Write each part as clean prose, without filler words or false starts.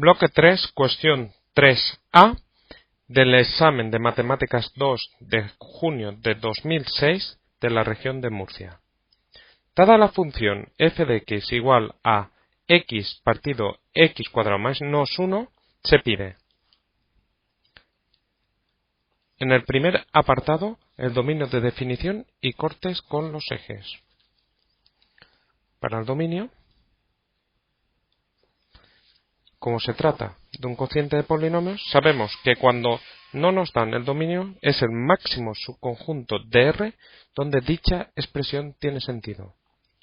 Bloque 3, cuestión 3A del examen de Matemáticas 2 de junio de 2006 de la región de Murcia. Dada la función f de x igual a x partido x cuadrado menos 1, se pide en el primer apartado el dominio de definición y cortes con los ejes. Para el dominio, como se trata de un cociente de polinomios, sabemos que cuando no nos dan el dominio es el máximo subconjunto de R donde dicha expresión tiene sentido.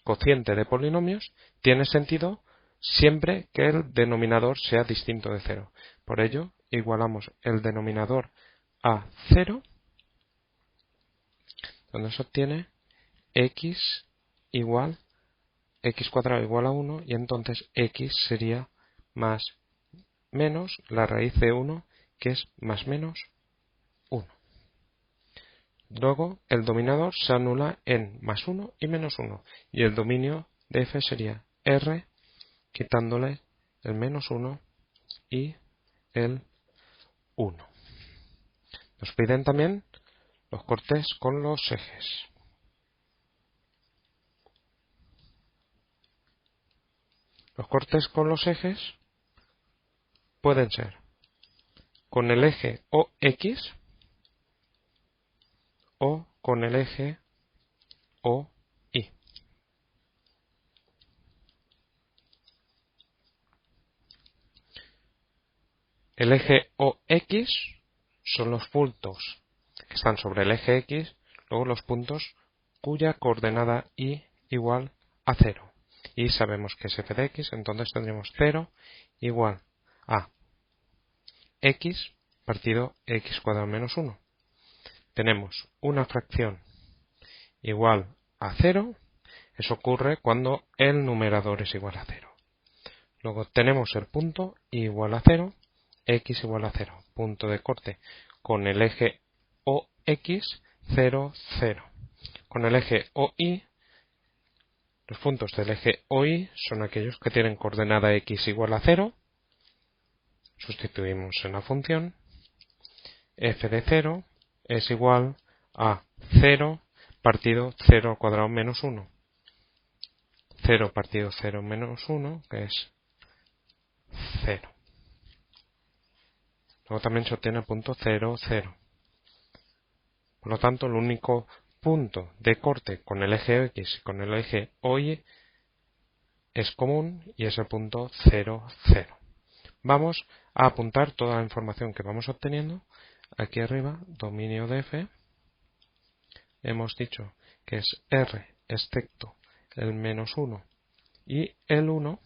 Cociente de polinomios tiene sentido siempre que el denominador sea distinto de 0. Por ello, igualamos el denominador a 0, donde se obtiene x igual x cuadrado igual a 1, y entonces x sería más menos la raíz de 1, que es más menos 1. Luego el dominador se anula en más 1 y menos 1, y el dominio de f sería R quitándole el menos 1 y el 1. Nos piden también los cortes con los ejes. Los cortes con los ejes pueden ser con el eje OX o con el eje OY. El eje OX son los puntos que están sobre el eje X, luego los puntos cuya coordenada Y igual a 0. Y sabemos que es f de x, entonces tendremos 0 igual a x partido x cuadrado menos 1. Tenemos una fracción igual a 0, eso ocurre cuando el numerador es igual a 0. Luego tenemos el punto igual a 0, x igual a 0, punto de corte con el eje OX, 0, 0. Con el eje OY, los puntos del eje OY son aquellos que tienen coordenada x igual a 0, sustituimos en la función, f de 0 es igual a 0 partido 0 al cuadrado menos 1. 0 partido 0 menos 1, que es 0. Luego también se obtiene el punto 0, 0. Por lo tanto, el único punto de corte con el eje X y con el eje OY es común y es el punto 0, 0. Vamos a apuntar toda la información que vamos obteniendo. Aquí arriba, dominio de f. Hemos dicho que es R excepto el menos 1 y el 1.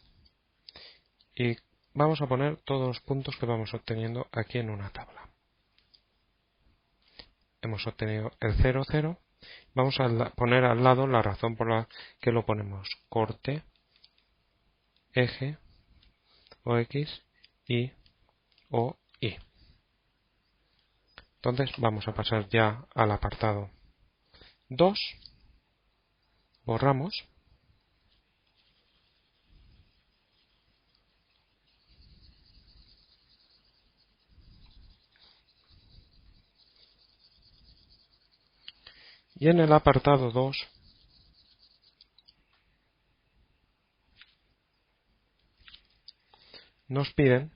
Y vamos a poner todos los puntos que vamos obteniendo aquí en una tabla. Hemos obtenido el 0, 0. Vamos a poner al lado la razón por la que lo ponemos. Corte, eje, OX y OY. Entonces vamos a pasar ya al apartado 2. Borramos. Y en el apartado 2 nos piden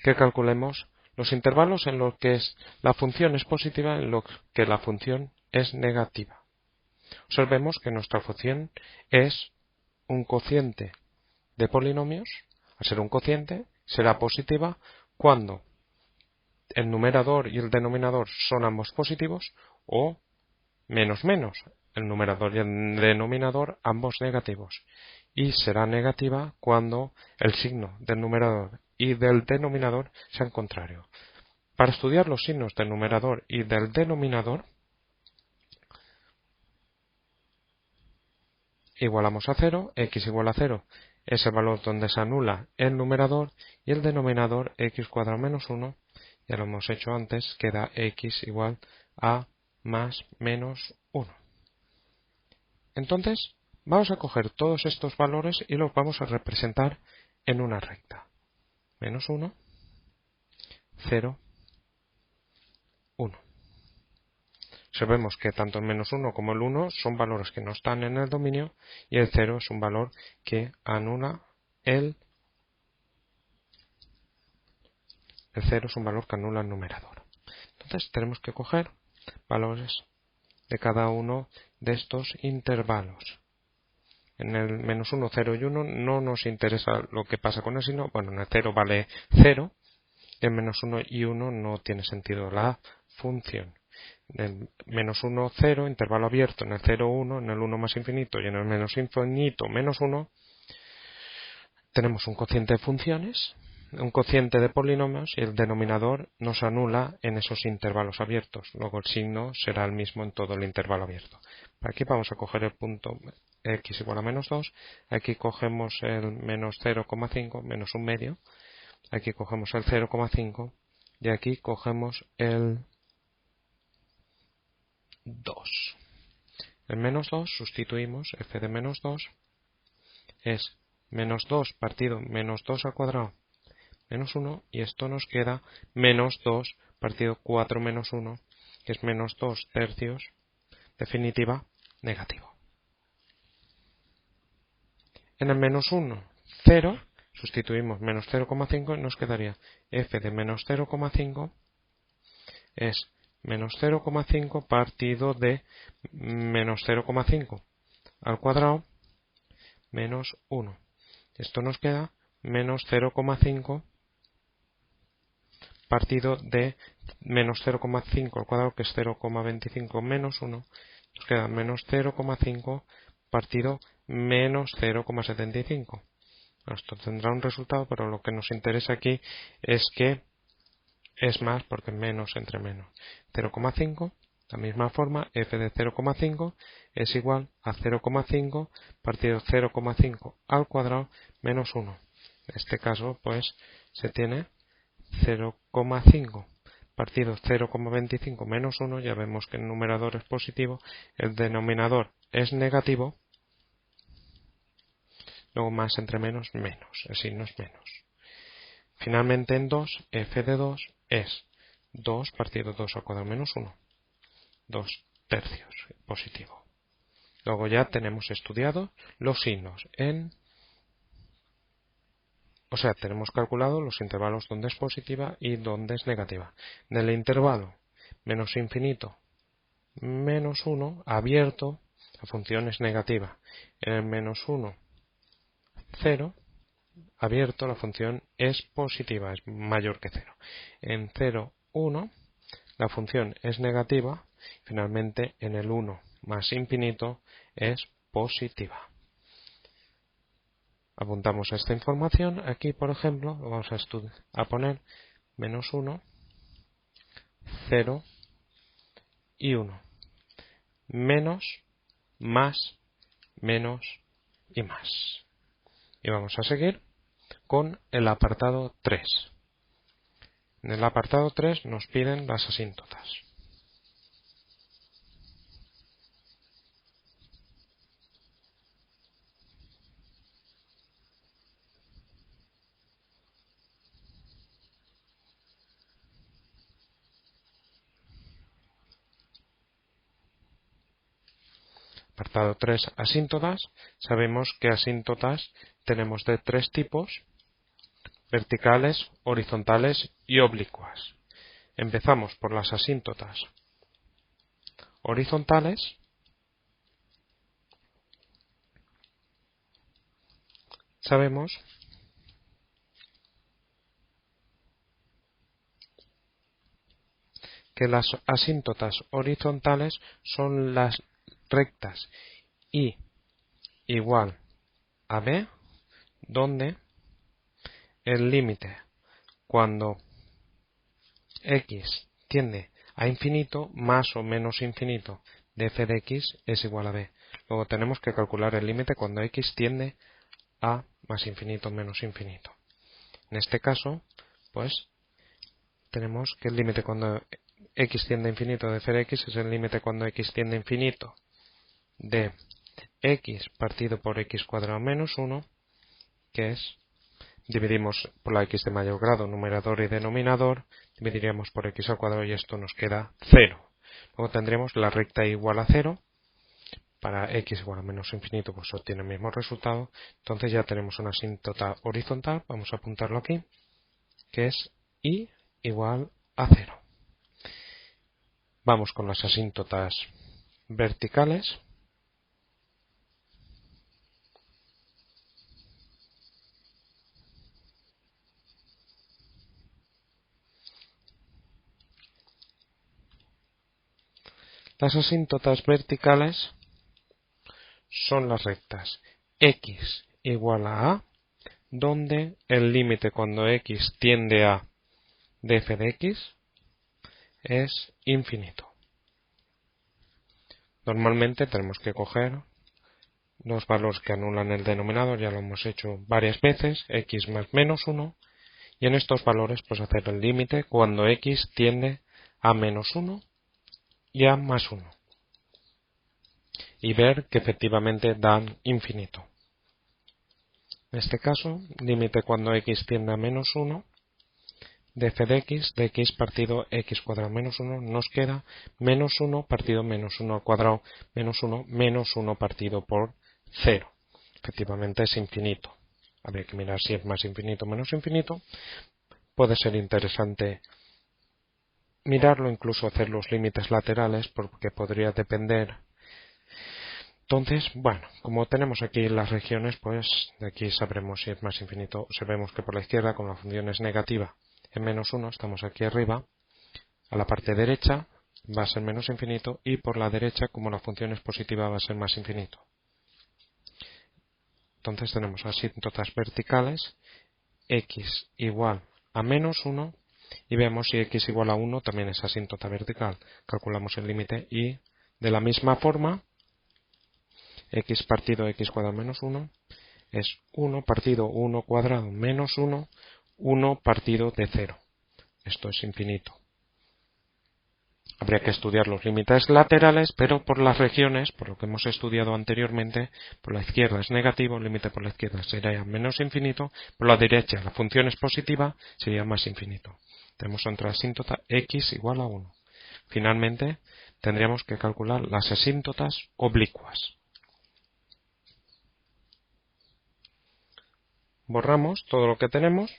que calculemos los intervalos en los que la función es positiva y en los que la función es negativa. Observemos que nuestra función es un cociente de polinomios. Al ser un cociente, será positiva cuando el numerador y el denominador son ambos positivos, o menos menos, el numerador y el denominador ambos negativos, y será negativa cuando el signo del numerador y del denominador sean contrarios. Para estudiar los signos del numerador y del denominador, igualamos a 0, x igual a 0 es el valor donde se anula el numerador, y el denominador x cuadrado menos 1, ya lo hemos hecho antes, queda x igual a más menos 1. Entonces, vamos a coger todos estos valores y los vamos a representar en una recta. menos 1, 0, 1. Sabemos que tanto el menos 1 como el 1 son valores que no están en el dominio y el 0 es un valor que anula el 0 es un valor que anula el numerador. Entonces tenemos que coger valores de cada uno de estos intervalos. En el menos 1, 0 y 1 no nos interesa lo que pasa con el signo. Bueno, en el 0 vale 0, y en menos 1 y 1 no tiene sentido la función. En el menos 1, 0, intervalo abierto, en el 0, 1, en el 1 más infinito y en el menos infinito, menos 1, tenemos un cociente de funciones, un cociente de polinomios y el denominador nos anula en esos intervalos abiertos. Luego el signo será el mismo en todo el intervalo abierto. Aquí vamos a coger el punto x igual a menos 2. Aquí cogemos el menos 0,5, menos un medio. Aquí cogemos el 0,5 y aquí cogemos el 2. El menos 2 sustituimos f de menos 2 es menos 2 partido menos 2 al cuadrado menos 1 y esto nos queda menos 2 partido 4 menos 1 que es menos 2 tercios, definitiva, negativo. En el menos 1, 0, sustituimos menos 0,5 y nos quedaría f de menos 0,5 es menos 0,5 partido de menos 0,5 al cuadrado menos 1. Esto nos queda menos 0,5 partido de menos 0,5 al cuadrado, que es 0,25 menos 1. Nos queda menos 0,5 partido menos 0,75. Esto tendrá un resultado, pero lo que nos interesa aquí es que es más porque menos entre menos. 0,5, de la misma forma, f de 0,5 es igual a 0,5 partido 0,5 al cuadrado menos 1. En este caso, pues, se tiene 0,5 partido 0,25 menos 1. Ya vemos que el numerador es positivo, el denominador es negativo, luego más entre menos, menos, el signo es menos. Finalmente en 2, f de 2 es 2 partido 2 al cuadrado menos 1, 2 tercios, positivo. Luego ya tenemos estudiado los signos tenemos calculado los intervalos donde es positiva y donde es negativa. En el intervalo menos infinito, menos 1, abierto, la función es negativa. En el menos 1, 0, abierto, la función es positiva, es mayor que 0. En 0, 1, la función es negativa. Finalmente, en el 1 más infinito es positiva. Apuntamos esta información. Aquí, por ejemplo, vamos a poner menos 1, 0 y 1. Menos, más, menos y más. Y vamos a seguir con el apartado 3. En el apartado 3 nos piden las asíntotas. Apartado 3, asíntotas. Sabemos que asíntotas tenemos de tres tipos: verticales, horizontales y oblicuas. Empezamos por las asíntotas horizontales. Sabemos que las asíntotas horizontales son las rectas y igual a b, donde el límite cuando x tiende a infinito más o menos infinito de f de x es igual a b. Luego tenemos que calcular el límite cuando x tiende a más infinito menos infinito. En este caso, pues, tenemos que el límite cuando x tiende a infinito de f de x es el límite cuando x tiende a infinito de x partido por x cuadrado menos 1, que es dividimos por la x de mayor grado, numerador y denominador, dividiríamos por x al cuadrado y esto nos queda 0. Luego tendremos la recta igual a 0. Para x igual a menos infinito, pues obtiene el mismo resultado. Entonces ya tenemos una asíntota horizontal, vamos a apuntarlo aquí, que es y igual a 0. Vamos con las asíntotas verticales. Las asíntotas verticales son las rectas x igual a, donde el límite cuando x tiende a de f de x es infinito. Normalmente tenemos que coger los valores que anulan el denominador, ya lo hemos hecho varias veces, x más menos 1, y en estos valores pues hacer el límite cuando x tiende a menos 1 y a más 1. Y ver que efectivamente dan infinito. En este caso, límite cuando x tiende a menos 1 de f de x partido x cuadrado menos 1 nos queda menos 1 partido menos 1 al cuadrado menos 1 partido por 0. Efectivamente es infinito. Habría que mirar si es más infinito o menos infinito. Puede ser interesante mirarlo, incluso hacer los límites laterales, porque podría depender. Entonces, bueno, como tenemos aquí las regiones, pues de aquí sabremos si es más infinito. Sabemos que por la izquierda, con la función es negativa, en menos 1, estamos aquí arriba, a la parte derecha va a ser menos infinito, y por la derecha, como la función es positiva, va a ser más infinito. Entonces tenemos asíntotas verticales, x igual a menos 1, y vemos si x igual a 1 también es asíntota vertical. Calculamos el límite y de la misma forma, x partido x cuadrado menos 1 es 1 partido 1 cuadrado menos 1, 1 partido de 0. Esto es infinito. Habría que estudiar los límites laterales, pero por las regiones, por lo que hemos estudiado anteriormente, por la izquierda es negativo, el límite por la izquierda sería menos infinito, por la derecha la función es positiva, sería más infinito. Tenemos otra asíntota x igual a 1. Finalmente, tendríamos que calcular las asíntotas oblicuas. Borramos todo lo que tenemos.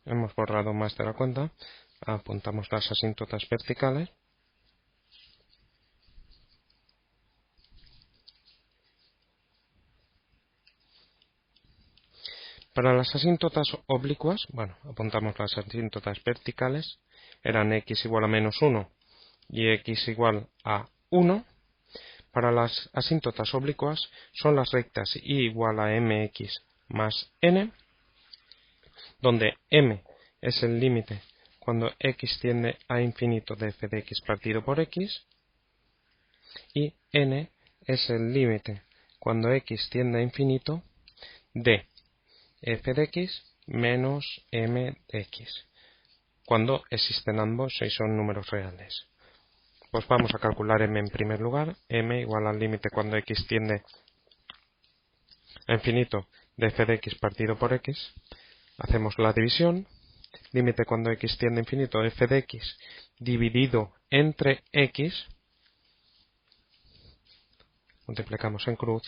Hemos borrado más de la cuenta. Apuntamos las asíntotas verticales. Para las asíntotas oblicuas, bueno, apuntamos las asíntotas verticales. Eran x igual a menos 1 y x igual a 1. Para las asíntotas oblicuas son las rectas y igual a mx más n, donde m es el límite cuando x tiende a infinito de f de x partido por x, y n es el límite cuando x tiende a infinito de f de x menos m de x, cuando existen ambos y son números reales. Pues vamos a calcular m en primer lugar. M igual al límite cuando x tiende a infinito de f de x partido por x. Hacemos la división. Límite cuando x tiende a infinito de f de x dividido entre x. Multiplicamos en cruz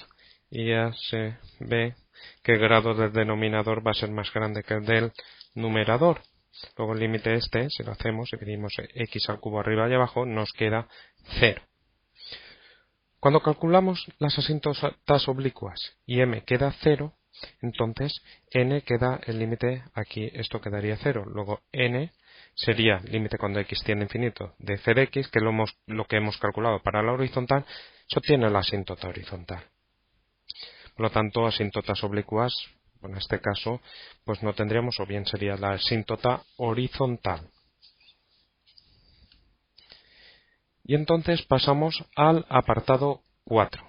y ya se ve que el grado del denominador va a ser más grande que el del numerador. Luego el límite este, si lo hacemos, dividimos x al cubo arriba y abajo, nos queda 0. Cuando calculamos las asíntotas oblicuas y m queda 0, entonces n queda el límite aquí, esto quedaría 0. Luego n sería límite cuando x tiende a infinito de f de x, que lo que hemos calculado para la horizontal, se obtiene la asíntota horizontal. Por lo tanto, asíntotas oblicuas, en este caso, pues no tendríamos, o bien sería la asíntota horizontal. Y entonces pasamos al apartado 4.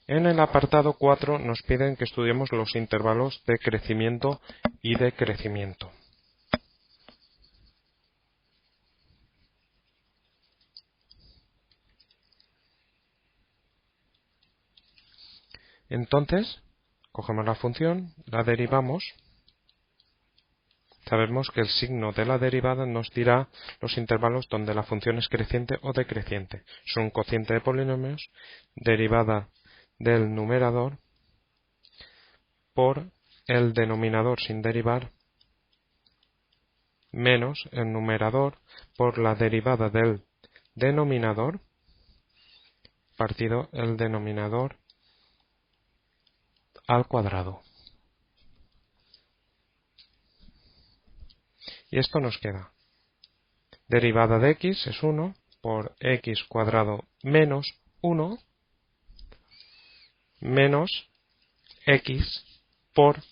En el apartado 4 nos piden que estudiemos los intervalos de crecimiento y decrecimiento. Entonces, cogemos la función, la derivamos. Sabemos que el signo de la derivada nos dirá los intervalos donde la función es creciente o decreciente. Son un cociente de polinomios, derivada del numerador por el denominador sin derivar, menos el numerador por la derivada del denominador, partido el denominador al cuadrado. Y esto nos queda. Derivada de x es 1 por x cuadrado menos 1 menos x por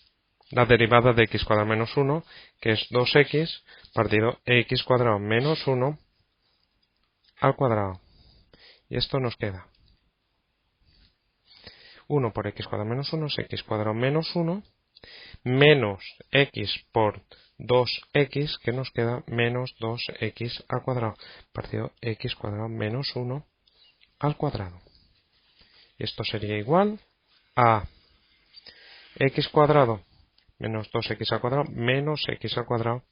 la derivada de x cuadrado menos 1, que es 2x, partido x cuadrado menos 1 al cuadrado. Y esto nos queda 1 por x cuadrado menos 1 es x cuadrado menos 1, menos x por 2x, que nos queda menos 2x al cuadrado, partido x cuadrado menos 1 al cuadrado. Y esto sería igual a x cuadrado menos 2x al cuadrado menos x al cuadrado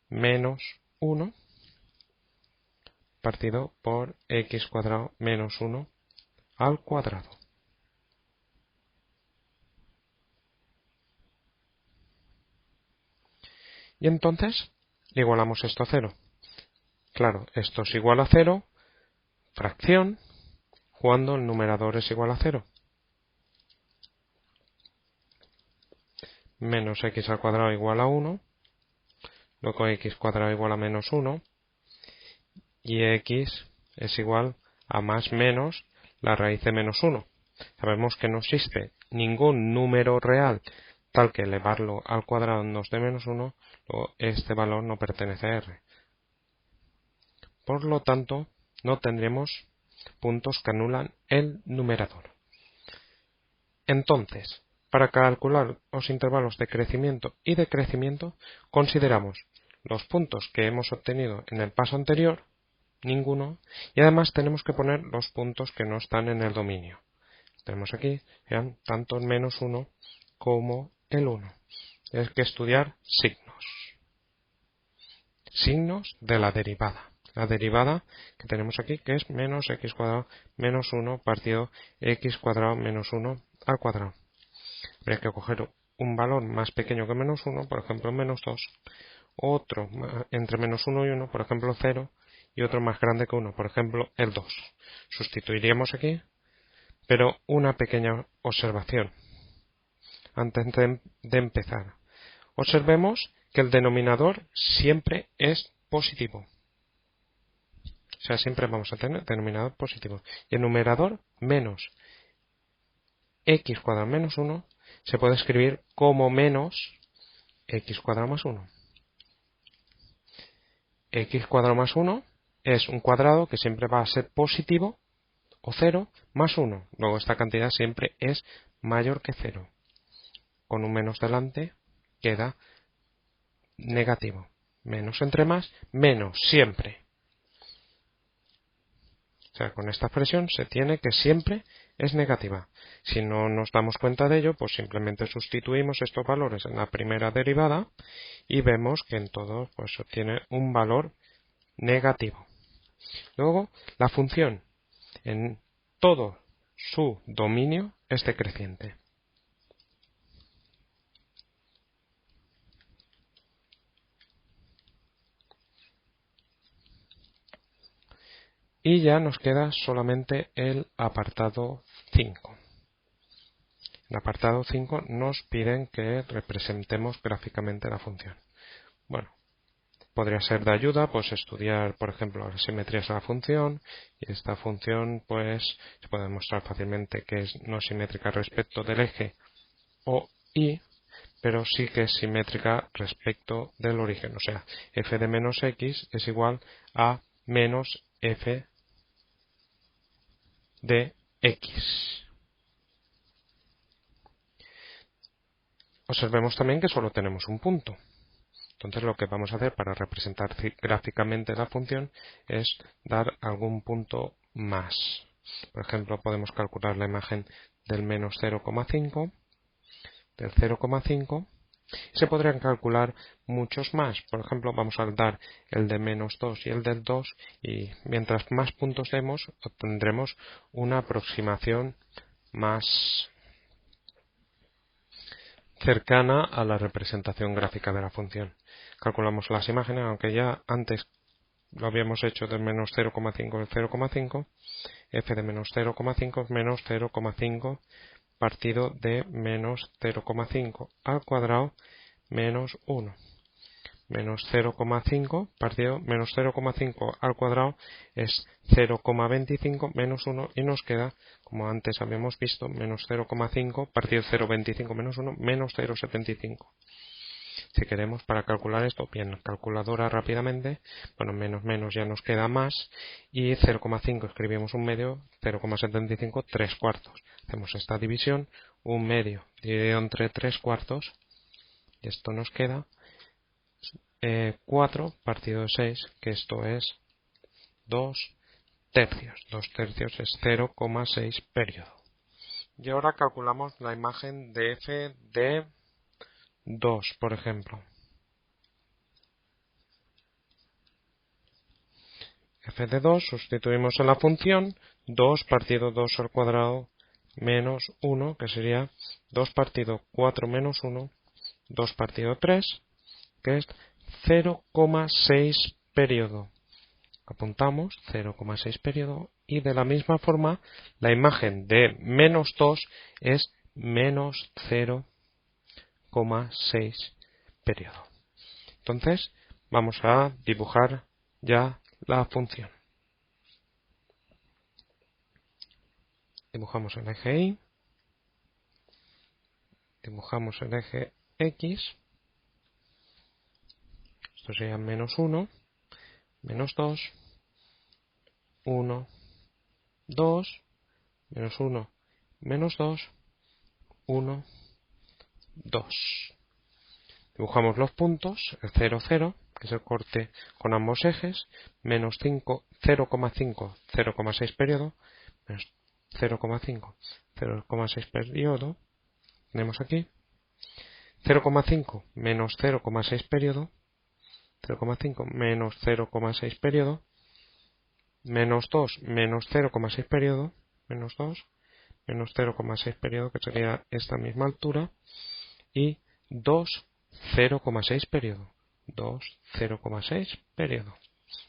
menos 1 partido por x cuadrado menos 1 al cuadrado. Y entonces igualamos esto a 0. Claro, esto es igual a 0, fracción, cuando el numerador es igual a 0. Menos x al cuadrado igual a 1, luego x cuadrado igual a menos 1, y x es igual a más menos la raíz de menos 1. Sabemos que no existe ningún número real tal que elevarlo al cuadrado nos dé menos 1, luego este valor no pertenece a R. Por lo tanto, no tendremos puntos que anulan el numerador. Entonces, para calcular los intervalos de crecimiento y decrecimiento, consideramos los puntos que hemos obtenido en el paso anterior, ninguno, y además tenemos que poner los puntos que no están en el dominio. Tenemos aquí, vean, tanto el menos 1 como el 1. Hay que estudiar signos. Signos de la derivada. La derivada que tenemos aquí, que es menos x cuadrado menos 1 partido x cuadrado menos 1 al cuadrado. Habría que coger un valor más pequeño que menos 1, por ejemplo menos 2, otro entre menos 1 y 1, por ejemplo 0, y otro más grande que 1, por ejemplo el 2. Sustituiríamos aquí, pero una pequeña observación antes de empezar. Observemos que el denominador siempre es positivo. O sea, siempre vamos a tener denominador positivo. Y el numerador menos x cuadrado menos 1 se puede escribir como menos x cuadrado más 1. X cuadrado más 1 es un cuadrado que siempre va a ser positivo o 0 más 1. Luego esta cantidad siempre es mayor que 0. Con un menos delante queda negativo. Menos entre más, menos siempre. O sea, con esta expresión se tiene que siempre es negativa. Si no nos damos cuenta de ello, pues simplemente sustituimos estos valores en la primera derivada y vemos que en todo pues obtiene un valor negativo. Luego, la función en todo su dominio es decreciente. Y ya nos queda solamente el apartado 5. En el apartado 5 nos piden que representemos gráficamente la función. Bueno, podría ser de ayuda pues estudiar, por ejemplo, las simetrías de la función, y esta función pues se puede demostrar fácilmente que es no simétrica respecto del eje o y, pero sí que es simétrica respecto del origen. O sea, f de menos x es igual a menos f de x. Observemos también que solo tenemos un punto. Entonces lo que vamos a hacer para representar gráficamente la función es dar algún punto más. Por ejemplo, podemos calcular la imagen del menos 0,5, del 0,5. Se podrían calcular muchos más. Por ejemplo, vamos a dar el de menos 2 y el del 2 y mientras más puntos demos obtendremos una aproximación más cercana a la representación gráfica de la función. Calculamos las imágenes, aunque ya antes lo habíamos hecho del menos 0,5 al 0,5. F de menos 0,5 es menos 0,5 partido de menos 0,5 al cuadrado menos 1. Menos 0,5 partido menos 0,5 al cuadrado es 0,25 menos 1 y nos queda, como antes habíamos visto, menos 0,5 partido 0,25 menos 1 menos 0,75. Si queremos para calcular esto, bien, calculadora rápidamente, bueno, menos ya nos queda más y 0,5 escribimos un medio, 0,75 3 cuartos. Hacemos esta división, un medio dividido entre 3 cuartos y esto nos queda 4 partido de 6, que esto es 2 tercios. 2 tercios es 0,6 periodo. Y ahora calculamos la imagen de f de 2, por ejemplo. F de 2 sustituimos en la función 2 partido 2 al cuadrado menos 1, que sería 2 partido 4 menos 1, 2 partido 3, que es 0,6 periodo. Apuntamos 0,6 periodo y de la misma forma la imagen de menos 2 es menos 0,6 periodo. Entonces vamos a dibujar ya la función. Dibujamos el eje Y, dibujamos el eje X, esto sería menos 1, menos 2, 1, 2, menos 1, menos 2, 1, 2. Dibujamos los puntos, el 0, 0, que es el corte con ambos ejes, menos 5, 0,5, 0,6 periodo, menos 0,5, 0,6 periodo, tenemos aquí, 0,5 menos 0,6 periodo, 0,5 menos 0,6 periodo, menos 2 menos 0,6 periodo, menos 2 menos 0,6 periodo, que sería esta misma altura, y 2, 0,6 periodo, 2, 0,6 periodo.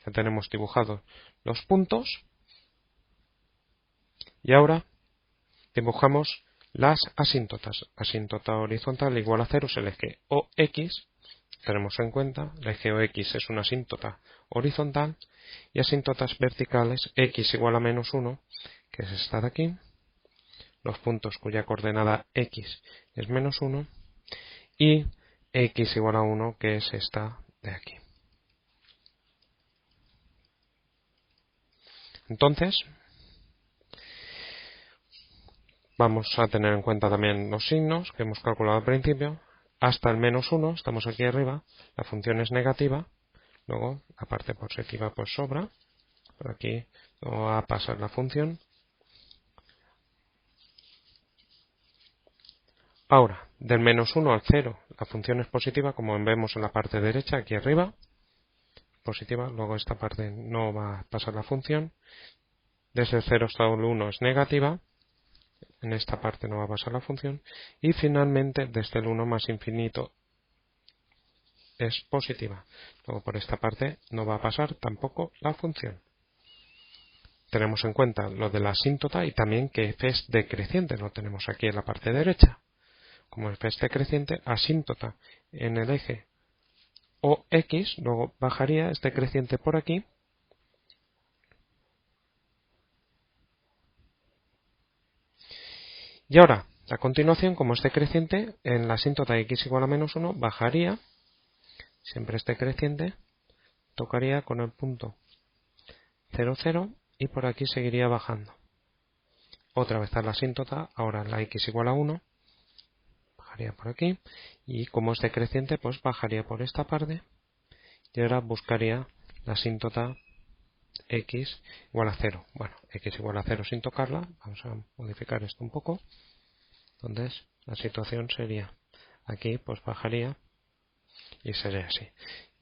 Ya tenemos dibujados los puntos y ahora dibujamos las asíntotas. Asíntota horizontal igual a 0 es el eje OX. Tenemos en cuenta, el eje OX es una asíntota horizontal y asíntotas verticales X igual a menos 1, que es esta de aquí, los puntos cuya coordenada X es menos 1 y X igual a 1, que es esta de aquí. Entonces, vamos a tener en cuenta también los signos que hemos calculado al principio. Hasta el menos 1, estamos aquí arriba, la función es negativa, luego la parte positiva pues sobra, por aquí no va a pasar la función. Ahora, del menos 1 al 0, la función es positiva, como vemos en la parte derecha, aquí arriba, positiva, luego esta parte no va a pasar la función. Desde el 0 hasta el 1 es negativa, en esta parte no va a pasar la función. Y finalmente, desde el 1 más infinito es positiva. Luego por esta parte no va a pasar tampoco la función. Tenemos en cuenta lo de la asíntota y también que f es decreciente, lo tenemos aquí en la parte derecha. Como f es decreciente, asíntota en el eje OX, luego bajaría, es decreciente por aquí. Y ahora, a continuación, como es decreciente, en la asíntota x igual a menos 1, bajaría, siempre es decreciente, tocaría con el punto 0, 0 y por aquí seguiría bajando. Otra vez a la asíntota, ahora la x igual a 1, bajaría por aquí, y como es decreciente, pues bajaría por esta parte, y ahora buscaría la asíntota x igual a 0. Bueno, x igual a 0 sin tocarla. Vamos a modificar esto un poco. Entonces, la situación sería aquí, pues bajaría y sería así.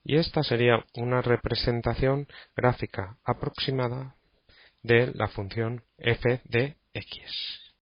Y esta sería una representación gráfica aproximada de la función f de x.